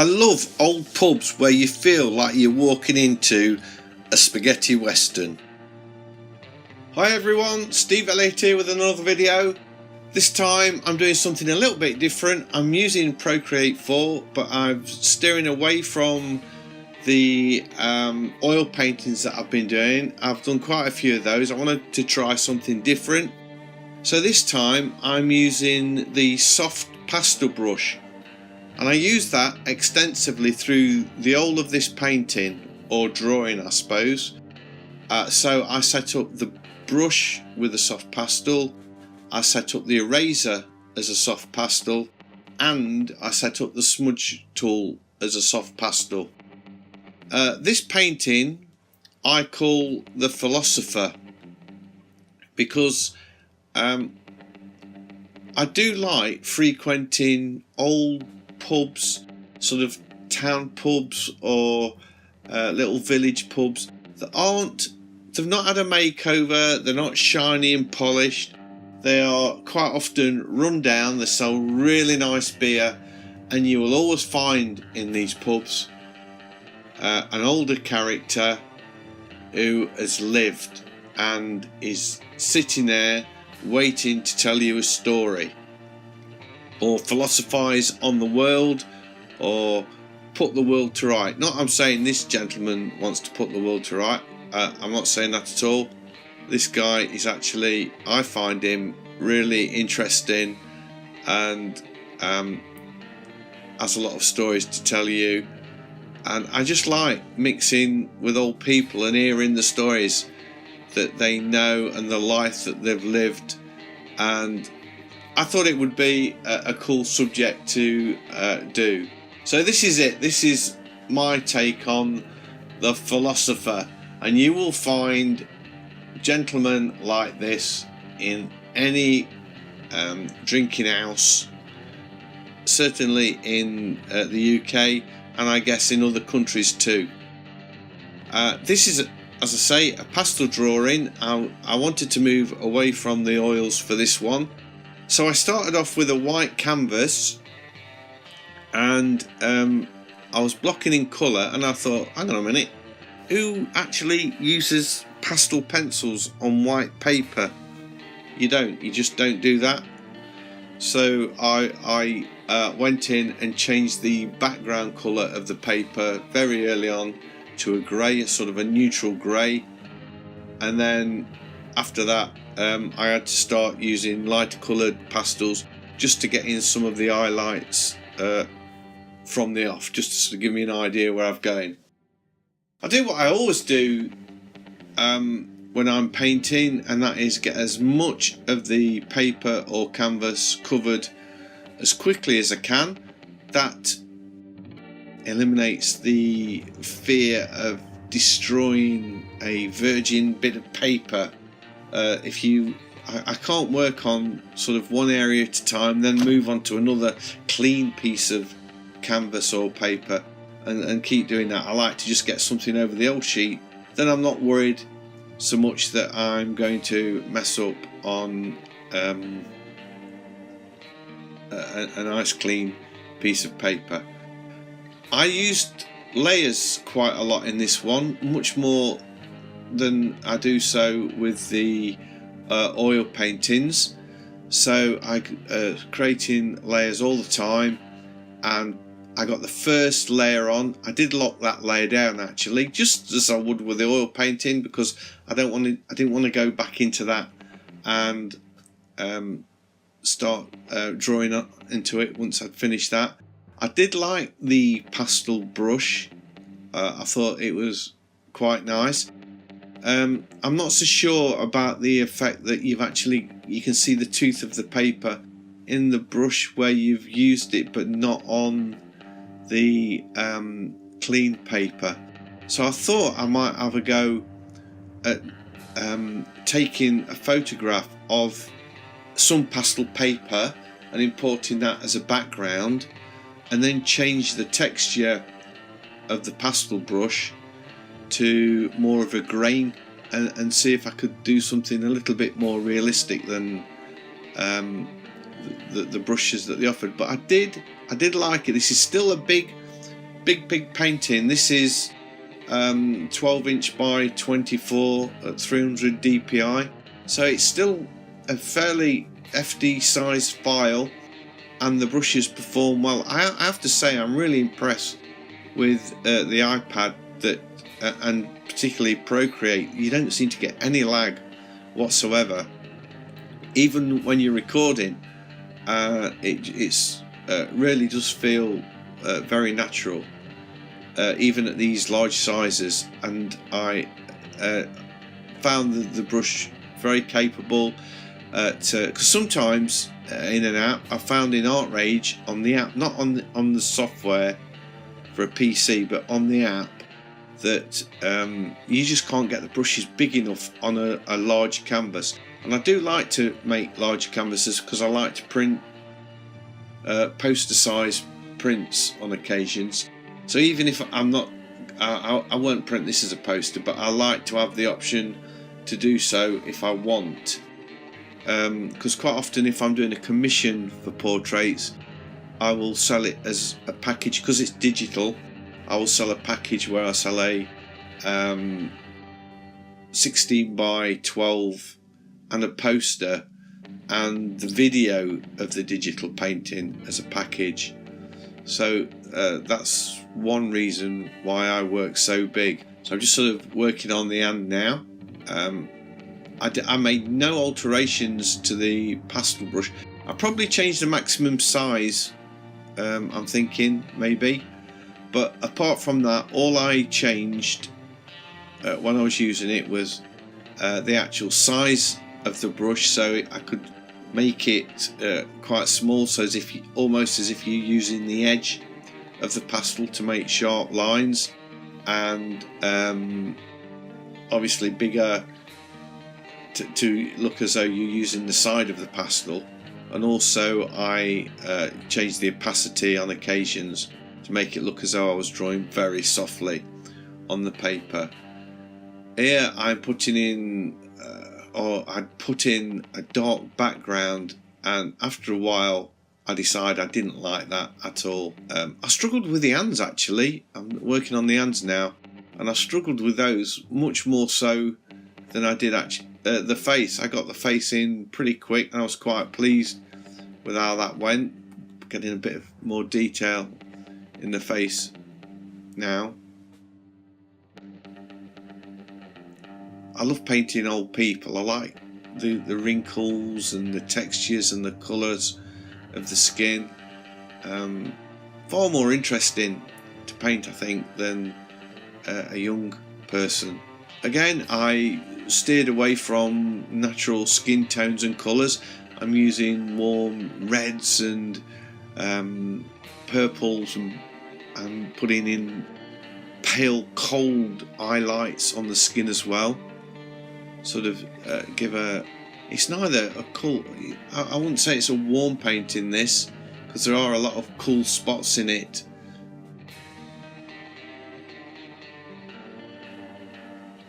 I love old pubs where you feel like you're walking into a spaghetti western. Hi everyone, Steve Elliott here with another video. This time I'm doing something a little bit different. I'm using Procreate 4, but I'm steering away from the oil paintings that I've been doing. I've done quite a few of those. I wanted to try something different. So this time I'm using the Soft Pastel brush. And I use that extensively through the whole of this painting, or drawing I suppose. So I set up the brush with a soft pastel, I set up the eraser as a soft pastel, and I set up the smudge tool as a soft pastel. This painting I call the Philosopher because I do like frequenting old pubs, sort of town pubs or little village pubs that they've not had a makeover, they're not shiny and polished, they are quite often run down, they sell really nice beer, and you will always find in these pubs an older character who has lived and is sitting there waiting to tell you a story, or philosophise on the world, or put the world to right. Not I'm saying this gentleman wants to put the world to right, I'm not saying that at all. This guy is actually, I find him really interesting and has a lot of stories to tell you, and I just like mixing with old people and hearing the stories that they know and the life that they've lived, and I thought it would be a cool subject to do. So this is it. This is my take on the Philosopher, and you will find gentlemen like this in any drinking house, certainly in the UK, and I guess in other countries too. This is, as I say, a pastel drawing. I wanted to move away from the oils for this one. So I started off with a white canvas, and I was blocking in colour, and I thought, hang on a minute, who actually uses pastel pencils on white paper? You don't, you just don't do that. So I went in and changed the background colour of the paper very early on to a grey, a sort of a neutral grey, and then after that I had to start using lighter coloured pastels just to get in some of the highlights from the off, just to sort of give me an idea where I'm going. I do what I always do when I'm painting, and that is get as much of the paper or canvas covered as quickly as I can. That eliminates the fear of destroying a virgin bit of paper. I can't work on sort of one area at a time, then move on to another clean piece of canvas or paper and keep doing that. I like to just get something over the old sheet, then I'm not worried so much that I'm going to mess up on a nice clean piece of paper. I used layers quite a lot in this one, much more than I do so with the oil paintings. So I creating layers all the time, and I got the first layer on. I did lock that layer down actually, just as I would with the oil painting, because I didn't want to go back into that and start drawing up into it once I'd finished that. I did like the pastel brush. I thought it was quite nice. I'm not so sure about the effect that you can see the tooth of the paper in the brush where you've used it, but not on the clean paper. So I thought I might have a go at taking a photograph of some pastel paper and importing that as a background, and then change the texture of the pastel brush to more of a grain, and see if I could do something a little bit more realistic than the brushes that they offered. But I did like it. This is still a big big painting. This is 12" by 24 at 300 dpi, so it's still a fairly FD sized file, and the brushes perform well. I have to say I'm really impressed with the iPad, that and particularly Procreate. You don't seem to get any lag whatsoever, even when you're recording. It's really does feel very natural, even at these large sizes. And I found the brush very capable because sometimes in an app, I found in Art Rage on the app, not on the software for a PC, but on the app, that you just can't get the brushes big enough on a large canvas. And I do like to make large canvases because I like to print poster size prints on occasions. So even if I'm not, I won't print this as a poster, but I like to have the option to do so if I want. Because quite often, if I'm doing a commission for portraits, I will sell it as a package. Because it's digital, I will sell a package where I sell a 16 by 12 and a poster and the video of the digital painting as a package. So that's one reason why I work so big. So I'm just sort of working on the end now. I made no alterations to the pastel brush. I probably changed the maximum size, I'm thinking maybe, but apart from that, all I changed when I was using it was the actual size of the brush, so I could make it quite small, so as if almost as if you're using the edge of the pastel to make sharp lines, and obviously bigger to look as though you're using the side of the pastel. And also I changed the opacity on occasions to make it look as though I was drawing very softly on the paper. Here I'm putting in I'd put in a dark background, and after a while I decided I didn't like that at all. I struggled with the hands actually. I'm working on the hands now, and I struggled with those much more so than I did actually the face. I got the face in pretty quick, and I was quite pleased with how that went, getting a bit of more detail in the face now. I love painting old people. I like the wrinkles and the textures and the colours of the skin. Far more interesting to paint, I think, than a young person. Again, I steered away from natural skin tones and colours. I'm using warm reds and purples, and putting in pale cold highlights on the skin as well. Sort of give a, it's neither a cool, I wouldn't say it's a warm painting this, because there are a lot of cool spots in it.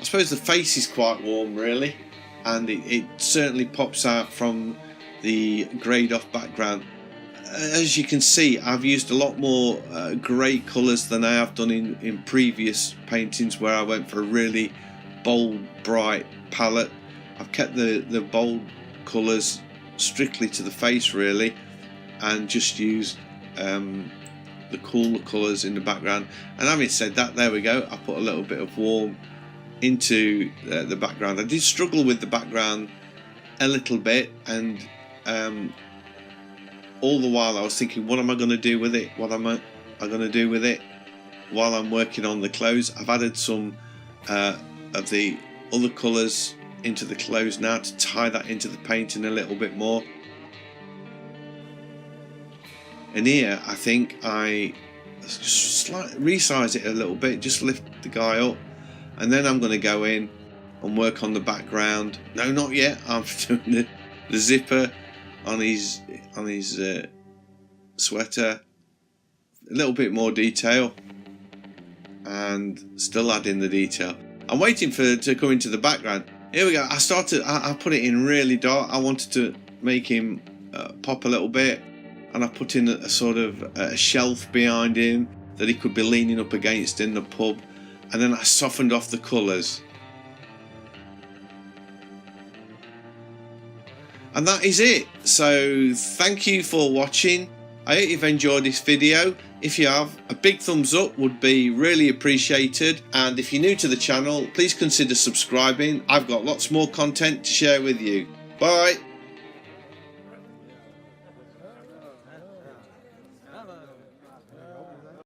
I suppose the face is quite warm really, and it certainly pops out from the greyed off background. As you can see, I've used a lot more grey colours than I have done in previous paintings where I went for a really bold, bright palette. I've kept the bold colours strictly to the face really, and just used the cooler colours in the background. And having said that, there we go, I put a little bit of warm into the background. I did struggle with the background a little bit, and all the while I was thinking, what am I going to do with it? What am I going to do with it? While I'm working on the clothes, I've added some of the other colours into the clothes now to tie that into the painting a little bit more. And here I think I just slightly resize it a little bit, just lift the guy up, and then I'm going to go in and work on the background. No, not yet. I'm doing the zipper on his sweater, a little bit more detail, and still adding the detail. I'm waiting for it to come into the background. Here we go. I put it in really dark. I wanted to make him pop a little bit, and I put in a sort of a shelf behind him, that he could be leaning up against in the pub, and then I softened off the colours. And that is it. So thank you for watching. I hope you've enjoyed this video. If you have, a big thumbs up would be really appreciated, and if you're new to the channel, please consider subscribing. I've got lots more content to share with you. Bye.